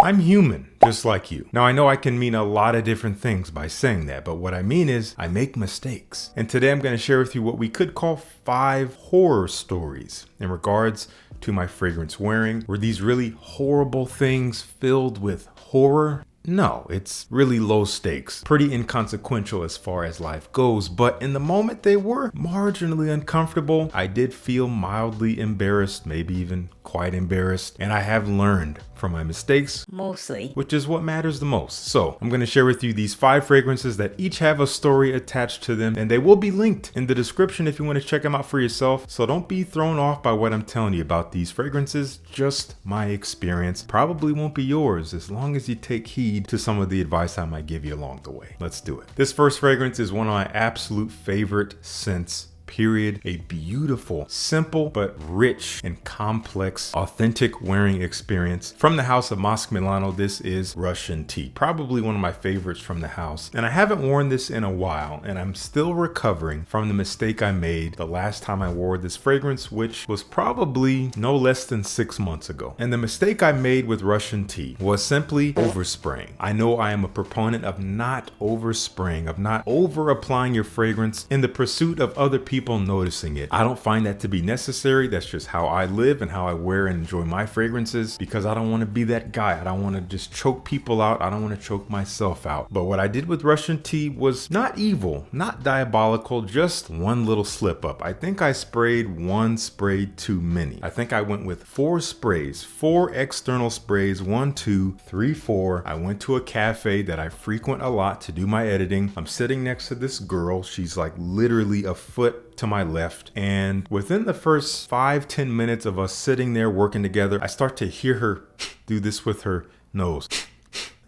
I'm human, just like you. Now I know I can mean a lot of different things by saying that, but what I mean is I make mistakes. And today I'm going to share with you what we could call 5 horror stories in regards to my fragrance wearing. Were these really horrible things filled with horror? No, it's really low stakes, pretty inconsequential as far as life goes, but in the moment they were marginally uncomfortable. I did feel mildly embarrassed, maybe even quite embarrassed, and I have learned from my mistakes, mostly, which is what matters the most. So I'm going to share with you these 5 fragrances that each have a story attached to them, and they will be linked in the description if you want to check them out for yourself. So don't be thrown off by what I'm telling you about these fragrances, just my experience. Probably won't be yours as long as you take heed to some of the advice I might give you along the way. Let's do it. This first fragrance is one of my absolute favorite scents. Period. A beautiful, simple, but rich and complex, authentic wearing experience. From the house of Masque Milano, this is Russian Tea. Probably one of my favorites from the house. And I haven't worn this in a while, and I'm still recovering from the mistake I made the last time I wore this fragrance, which was probably no less than 6 months ago. And the mistake I made with Russian Tea was simply overspraying. I know I am a proponent of not overspraying, of not over applying your fragrance in the pursuit of other people noticing it. I don't find that to be necessary. That's just how I live and how I wear and enjoy my fragrances, because I don't want to be that guy. I don't want to just choke people out. I don't want to choke myself out. But what I did with Russian Tea was not evil, not diabolical, just one little slip up. I think I sprayed one spray too many. I think I went with 4 sprays, 4 external sprays, 1, 2, 3, 4. I went to a cafe that I frequent a lot to do my editing. I'm sitting next to this girl. She's like literally a foot to my left, and within the first 5-10 minutes of us sitting there working together, I start to hear her do this with her nose.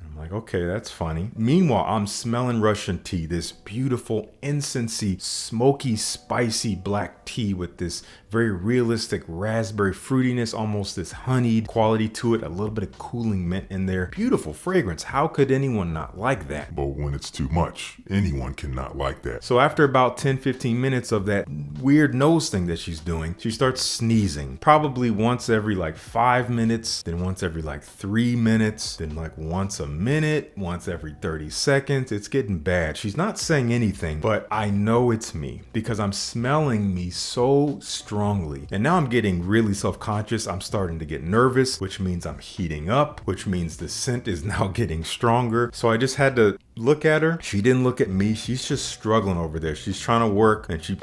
I'm like, okay, that's funny. Meanwhile, I'm smelling Russian tea, this beautiful, incensey, smoky, spicy black tea with this very realistic raspberry fruitiness, almost this honeyed quality to it, a little bit of cooling mint in there. Beautiful fragrance. How could anyone not like that? But when it's too much, anyone cannot like that. So after about 10-15 minutes of that weird nose thing that she's doing, she starts sneezing. Probably once every like 5 minutes, then once every like 3 minutes, then like once a minute, once every 30 seconds. It's getting bad. She's not saying anything, but I know it's me because I'm smelling me so strongly. And now I'm getting really self-conscious. I'm starting to get nervous, which means I'm heating up, which means the scent is now getting stronger. So I just had to look at her. She didn't look at me. She's just struggling over there. She's trying to work and she's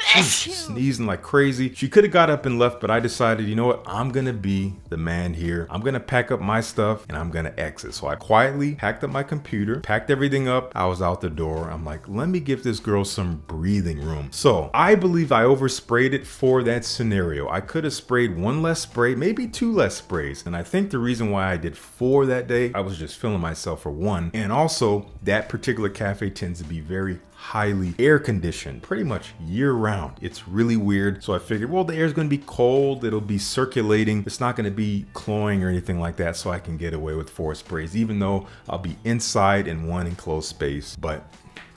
sneezing like crazy. She could have got up and left, but I decided, you know what? I'm going to be the man here. I'm going to pack up my stuff and I'm going to exit. So I quietly packed up my computer, packed everything up. I was out the door. I'm like, let me give this girl some breathing room. So I believe I oversprayed it for that scenario. I could have sprayed 1 less spray, maybe 2 less sprays. And I think the reason why I did 4 that day, I was just feeling myself for 1. And also that particular cafe tends to be very highly air conditioned pretty much year round. It's really weird. So I figured, well, the air is going to be cold. It'll be circulating. It's not going to be cloying or anything like that. So I can get away with 4 sprays, even though I'll be inside in one enclosed space. But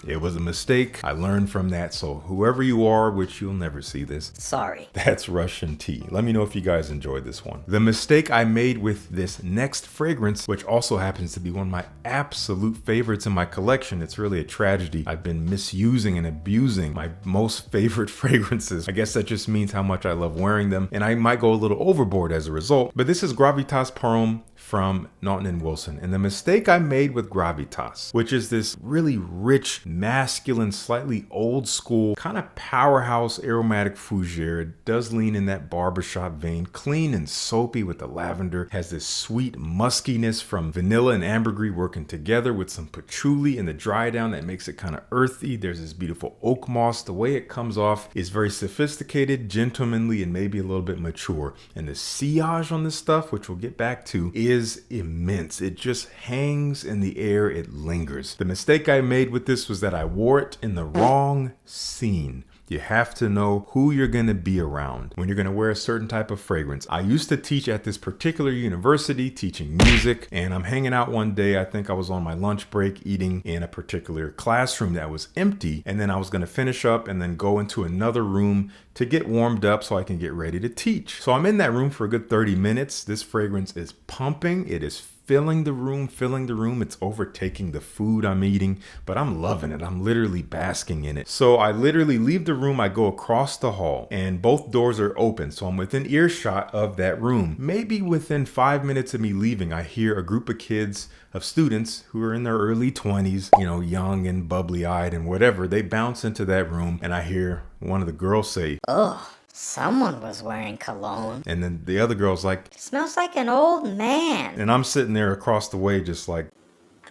it was a mistake. I learned from that. So whoever you are, which you'll never see this, sorry. That's Russian tea. Let me know if you guys enjoyed this one. The mistake I made with this next fragrance, which also happens to be one of my absolute favorites in my collection. It's really a tragedy. I've been misusing and abusing my most favorite fragrances. I guess that just means how much I love wearing them. And I might go a little overboard as a result. But this is Gravitas Homme from Naughton and Wilson. And the mistake I made with Gravitas, which is this really rich, masculine, slightly old school, kind of powerhouse aromatic fougere. It does lean in that barbershop vein, clean and soapy with the lavender, has this sweet muskiness from vanilla and ambergris working together with some patchouli in the dry down that makes it kind of earthy. There's this beautiful oak moss. The way it comes off is very sophisticated, gentlemanly, and maybe a little bit mature. And the sillage on this stuff, which we'll get back to, is immense. It just hangs in the air. It lingers. The mistake I made with this was that I wore it in the wrong scene. You have to know who you're going to be around when you're going to wear a certain type of fragrance. I used to teach at this particular university teaching music, and I'm hanging out one day. I think I was on my lunch break eating in a particular classroom that was empty, and then I was going to finish up and then go into another room to get warmed up so I can get ready to teach. So I'm in that room for a good 30 minutes. This fragrance is pumping. It is filling the room. It's overtaking the food I'm eating, but I'm loving it. I'm literally basking in it. So I literally leave the room. I go across the hall and both doors are open. So I'm within earshot of that room. Maybe within 5 minutes of me leaving, I hear a group of kids, of students who are in their early 20s, you know, young and bubbly eyed and whatever. They bounce into that room and I hear one of the girls say, "Ugh, someone was wearing cologne." And then the other girl's like, "Smells like an old man." and I'm sitting there across the way just like,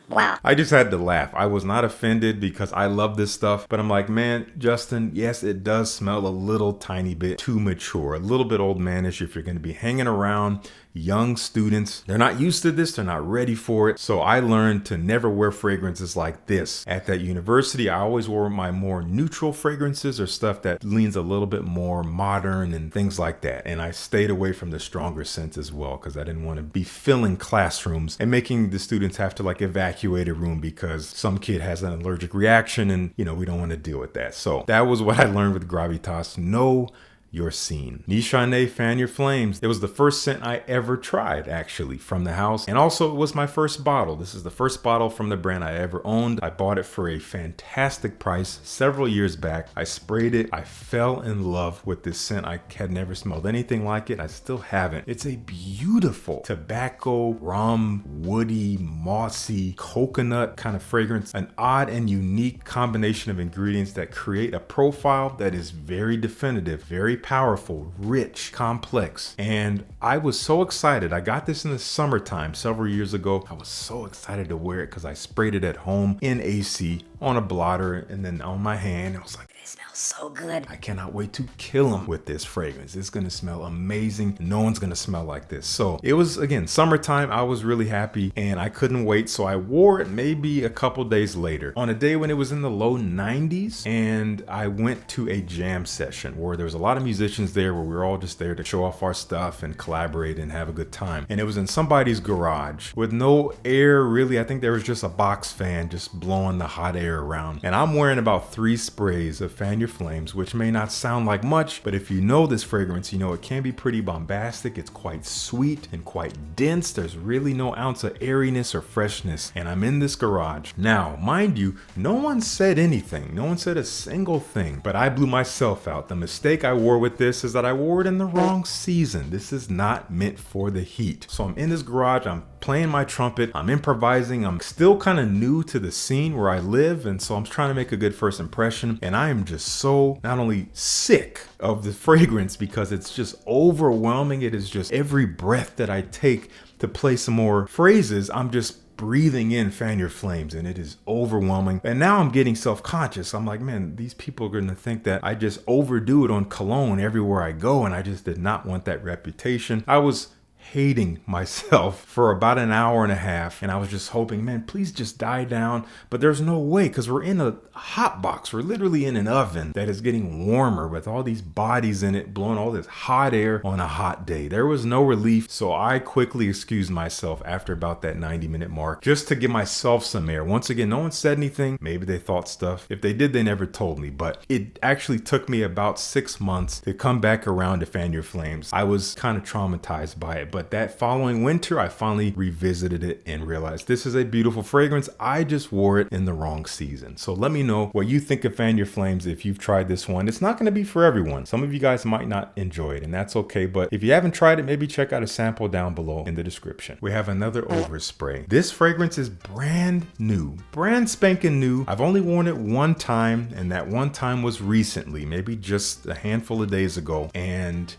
wow. I just had to laugh. I was not offended because I love this stuff, but I'm like, man, Justin, yes, it does smell a little tiny bit too mature, a little bit old manish if you're going to be hanging around young students. They're not used to this. They're not ready for it. So I learned to never wear fragrances like this. At that university, I always wore my more neutral fragrances or stuff that leans a little bit more modern and things like that. And I stayed away from the stronger scents as well because I didn't want to be filling classrooms and making the students have to like evacuate a room because some kid has an allergic reaction and, you know, we don't want to deal with that. So that was what I learned with Gravitas. Know your scene. Nishane, Fan Your Flames. It was the first scent I ever tried, actually, from the house. And also, it was my first bottle. This is the first bottle from the brand I ever owned. I bought it for a fantastic price several years back. I sprayed it. I fell in love with this scent. I had never smelled anything like it. I still haven't. It's a beautiful tobacco, rum, woody, mossy, coconut kind of fragrance. An odd and unique combination of ingredients that create a profile that is very definitive, very powerful, rich, complex. And I was so excited. I got this in the summertime several years ago. I was so excited to wear it because I sprayed it at home in AC on a blotter and then on my hand. I was like, It smells so good. I cannot wait to kill them with this fragrance. It's going to smell amazing. No one's going to smell like this. So it was, again, summertime. I was really happy and I couldn't wait. So I wore it maybe a couple days later on a day when it was in the low 90s. And I went to a jam session where there was a lot of musicians there where we were all just there to show off our stuff and collaborate and have a good time. And it was in somebody's garage with no air really. I think there was just a box fan just blowing the hot air around. And I'm wearing about 3 sprays of Fan Your Flames, which may not sound like much, but if you know this fragrance, you know it can be pretty bombastic. It's quite sweet and quite dense. There's really no ounce of airiness or freshness. And I'm in this garage. Now, mind you, no one said anything. No one said a single thing, but I blew myself out. The mistake I wore with this is that I wore it in the wrong season. This is not meant for the heat. So I'm in this garage, I'm playing my trumpet, I'm improvising, I'm still kind of new to the scene where I live, and so I'm trying to make a good first impression. And I am just so not only sick of the fragrance because it's just overwhelming. It is just every breath that I take to play some more phrases, I'm just breathing in Fan Your Flames, and it is overwhelming. And now I'm getting self-conscious. I'm like, man, these people are going to think that I just overdo it on cologne everywhere I go, and I just did not want that reputation. I was hating myself for about an hour and a half, and I was just hoping, man, please just die down. But there's no way because we're in a hot box. We're literally in an oven that is getting warmer with all these bodies in it blowing all this hot air on a hot day. There was no relief, so I quickly excused myself after about that 90-minute mark just to give myself some air. Once again, no one said anything. Maybe they thought stuff. If they did, they never told me, but it actually took me about 6 months to come back around to Fan Your Flames. I was kind of traumatized by it, but that following winter, I finally revisited it and realized this is a beautiful fragrance. I just wore it in the wrong season. So let me know what you think of Fan Your Flames if you've tried this one. It's not going to be for everyone. Some of you guys might not enjoy it, and that's okay. But if you haven't tried it, maybe check out a sample down below in the description. We have another overspray. This fragrance is brand new, brand spanking new. I've only worn it one time, and that one time was recently, maybe just a handful of days ago. And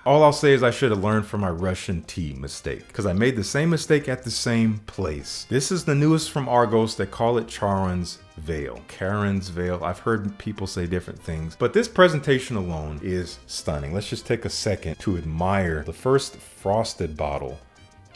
all I'll say is I should have learned from my Russian tea mistake because I made the same mistake at the same place. This is the newest from Argos. They call it Charon's Vail. Charon's Vail. I've heard people say different things, but this presentation alone is stunning. Let's just take a second to admire the first frosted bottle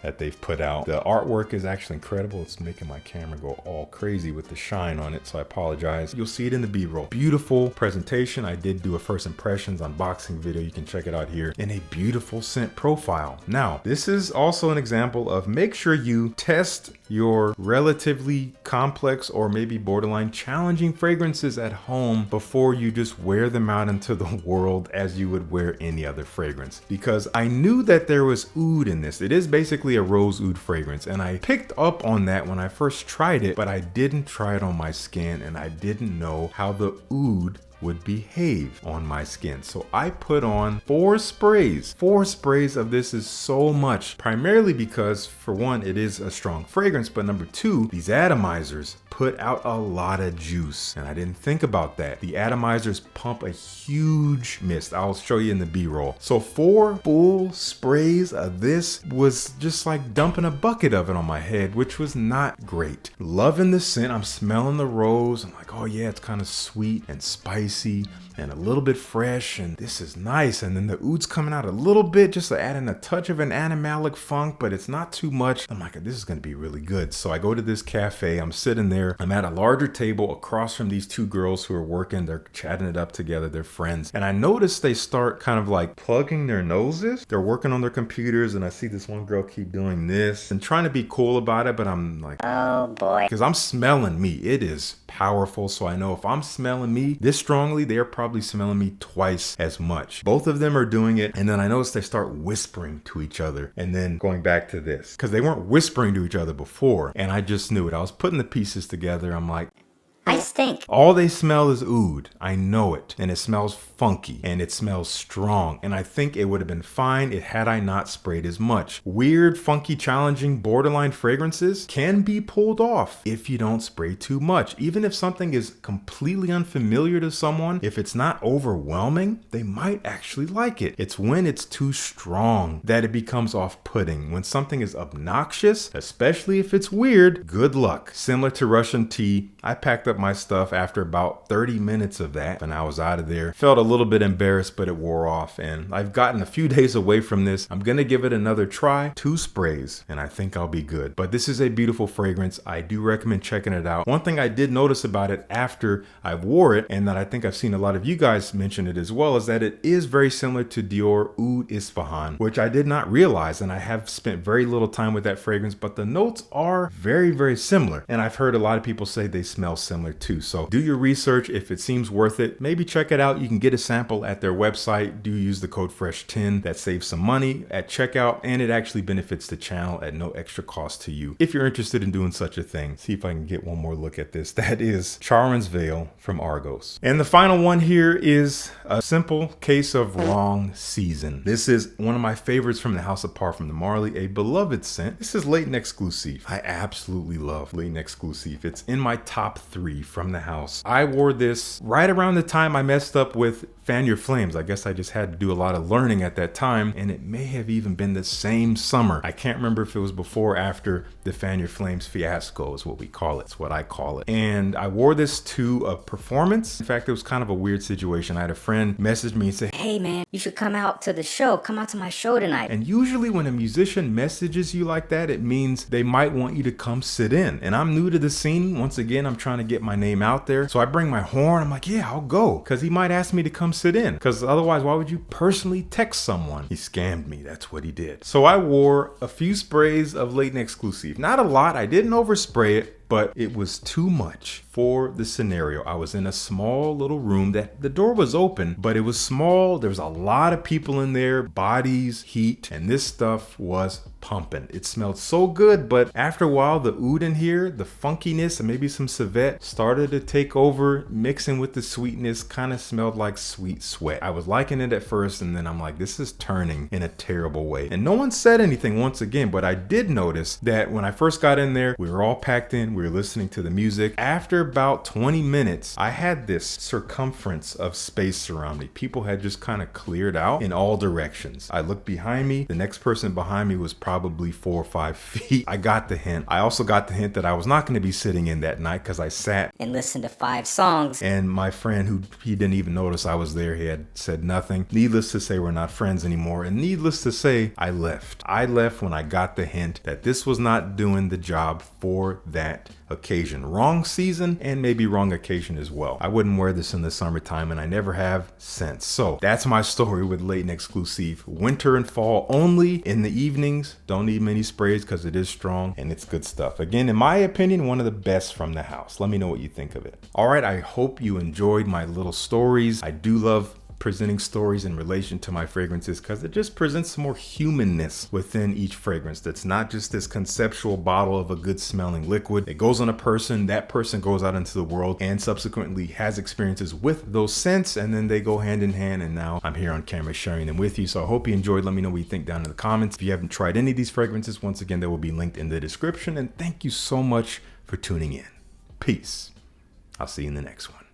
that they've put out. The artwork is actually incredible. It's making my camera go all crazy with the shine on it, so I apologize. You'll see it in the B-roll. Beautiful presentation. I did do a first impressions unboxing video. You can check it out here. And a beautiful scent profile. Now, this is also an example of make sure you test your relatively complex or maybe borderline challenging fragrances at home before you just wear them out into the world as you would wear any other fragrance. Because I knew that there was oud in this. It is basically a rose oud fragrance, and I picked up on that when I first tried it, but I didn't try it on my skin, and I didn't know how the oud would behave on my skin. So I put on 4 sprays. 4 sprays of this is so much, primarily because for one, it is a strong fragrance, but number 2, these atomizers put out a lot of juice, and I didn't think about that. The atomizers pump a huge mist. I'll show you in the B-roll. So 4 full sprays of this was just like dumping a bucket of it on my head, which was not great. Loving the scent. I'm smelling the rose. I'm like, oh yeah, it's kind of sweet and spicy and a little bit fresh, and this is nice. And then the oud's coming out a little bit, just adding a touch of an animalic funk, but it's not too much. I'm like, this is gonna be really good. So I go to this cafe, I'm sitting there, I'm at a larger table across from these 2 girls who are working, they're chatting it up together, they're friends. And I notice they start kind of like plugging their noses. They're working on their computers, and I see this one girl keep doing this and trying to be cool about it, but I'm like, Oh boy. because I'm smelling me. It is powerful, so I know if I'm smelling me this strongly, they're probably smelling me twice as much. Both of them are doing it, and then I notice they start whispering to each other, and then going back to this, because they weren't whispering to each other before, and I just knew it. I was putting the pieces together. I'm like, I stink. all they smell is oud. I know it. And it smells funky and it smells strong. And I think it would have been fine had I not sprayed as much. Weird, funky, challenging, borderline fragrances can be pulled off if you don't spray too much. Even if something is completely unfamiliar to someone, if it's not overwhelming, they might actually like it. It's when it's too strong that it becomes off-putting. When something is obnoxious, especially if it's weird, good luck. Similar to Russian tea, I packed up my stuff after about 30 minutes of that, and I was out of there. Felt a little bit embarrassed, but it wore off, and I've gotten a few days away from this. I'm gonna give it another try, 2 sprays, and I think I'll be good. But this is a beautiful fragrance. I do recommend checking it out. One thing I did notice about it after I wore it, and that I think I've seen a lot of you guys mention it as well, is that it is very similar to Dior Oud Isfahan, which I did not realize, and I have spent very little time with that fragrance, but the notes are very, very similar. And I've heard a lot of people say they smell similar too. So do your research. If it seems worth it, maybe check it out. You can get a sample at their website. Do use the code FRESH10. That saves some money at checkout, and it actually benefits the channel at no extra cost to you. If you're interested in doing such a thing, see if I can get one more look at this. That is Charon's Vail from Argos. And the final one here is a simple case of wrong season. This is one of my favorites from the House of Parfum de Marly, a beloved scent. This is Layton Exclusif. I absolutely love Layton Exclusif. It's in my top 3 from the house. I wore this right around the time I messed up with Fan Your Flames. I guess I just had to do a lot of learning at that time, and it may have even been the same summer. I can't remember if it was before or after the Fan Your Flames fiasco is what we call it. It's what I call it. And I wore this to a performance. In fact, it was kind of a weird situation. I had a friend message me and say, Hey man, you should come out to the show. Come out to my show tonight. and usually when a musician messages you like that, it means they might want you to come sit in. And I'm new to the scene. Once again, I'm trying to get my name out there. So I bring my horn. I'm like, yeah, I'll go. Because he might ask me to come sit in. Because otherwise, why would you personally text someone? He scammed me. That's what he did. So I wore a few sprays of Layton Exclusif. Not a lot. I didn't overspray it, but it was too much for the scenario. I was in a small little room that the door was open, but it was small. There was a lot of people in there, bodies, heat, and this stuff was pumping. It smelled so good, but after a while, the oud in here, the funkiness, and maybe some civet started to take over, mixing with the sweetness, kind of smelled like sweet sweat. I was liking it at first, and then I'm like, this is turning in a terrible way. And no one said anything once again, but I did notice that when I first got in there, we were all packed in, we were listening to the music. After about 20 minutes, I had this circumference of space surrounding me. People had just kind of cleared out in all directions. I looked behind me. The next person behind me was probably 4 or 5 feet. I got the hint. I also got the hint that I was not going to be sitting in that night because I sat And listen to 5 songs. and my friend, who he didn't even notice I was there, he had said nothing. Needless to say, we're not friends anymore. And needless to say, I left. I left when I got the hint that this was not doing the job for that right occasion. Wrong season and maybe wrong occasion as well. I wouldn't wear this in the summertime and I never have since. So that's my story with Layton Exclusif. Winter and fall only in the evenings. Don't need many sprays because it is strong and it's good stuff. Again, in my opinion, one of the best from the house. Let me know what you think of it. All right, I hope you enjoyed my little stories. I do love presenting stories in relation to my fragrances because it just presents some more humanness within each fragrance. That's not just this conceptual bottle of a good smelling liquid. It goes on a person, that person goes out into the world and subsequently has experiences with those scents, and then they go hand in hand, and now I'm here on camera sharing them with you. So I hope you enjoyed. Let me know what you think down in the comments. If you haven't tried any of these fragrances, once again, they will be linked in the description. And thank you so much for tuning in. Peace. I'll see you in the next one.